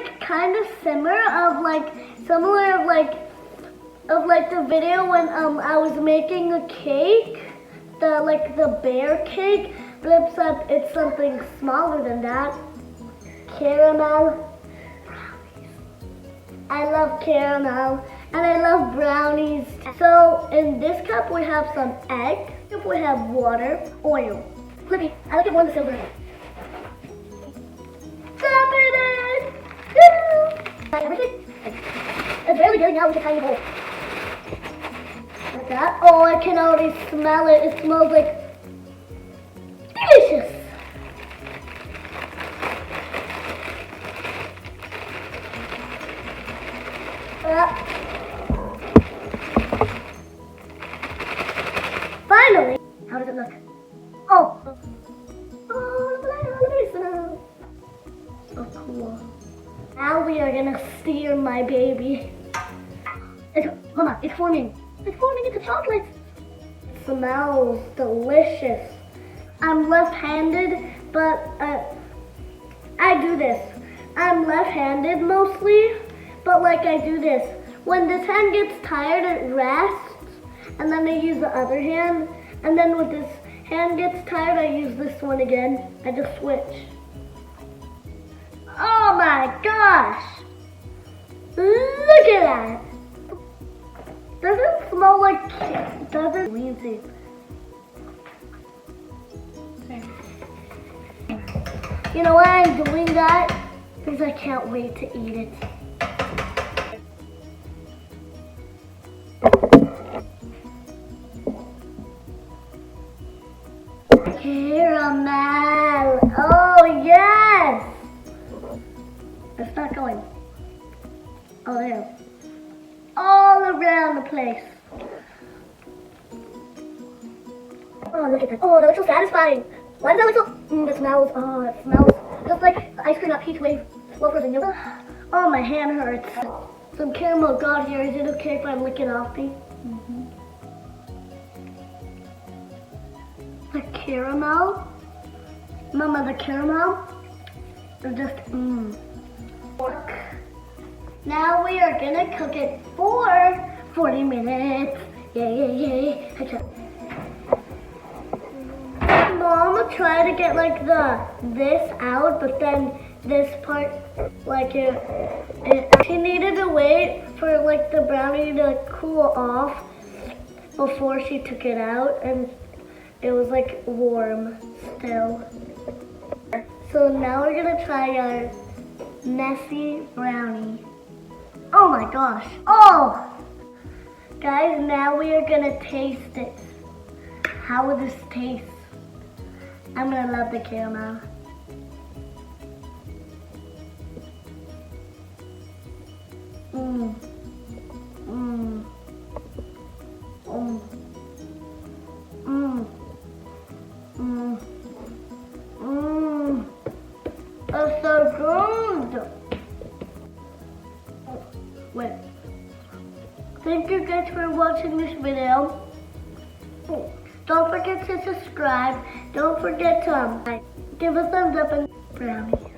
like kind of similar of the video when I was making a cake, the bear cake, but except it's something smaller than that. Caramel brownies. I love caramel and I love brownies. So in this cup we have some egg, we have water, oil. Flippy, I like it more in the silver. Stop it! Everything. It's barely getting out with a tiny hole. Like that. Oh, I can already smell it. It smells like delicious. Finally. How does it look? Oh. So cool. Now we are gonna steer my baby. Hold on, it's forming. It's forming into chocolate. It smells delicious. I'm left-handed, but I do this. I'm left-handed mostly, but like I do this. When this hand gets tired, it rests, and then I use the other hand. And then when this hand gets tired, I use this one again. I just switch. Oh my gosh! Look at that! Doesn't smell like, doesn't Lindsay. You know why I'm doing that? Because I can't wait to eat it. Caramel! Oh yes! It's not going. Oh there. All around the place. Oh, look at that. Oh, that looks so satisfying. Why does that look so... it smells. Oh, it smells just like the ice cream at Peach Wave Loafers and yogurt. Oh, my hand hurts. Some caramel got here. Is it okay if I lick it off me? The caramel? Mama, the caramel is just pork. Now we are gonna cook it for 40 minutes. Yay. Mom tried to get like this out, but then this part, like she needed to wait for like the brownie to cool off before she took it out, and it was like warm still. So now we're gonna try our messy brownie. Oh my gosh. Oh! Guys, now we are gonna taste it. How will this taste? I'm gonna love the caramel. That's so good. Wait. Thank you guys for watching this video. Don't forget to subscribe. Don't forget to give a thumbs up and brownie.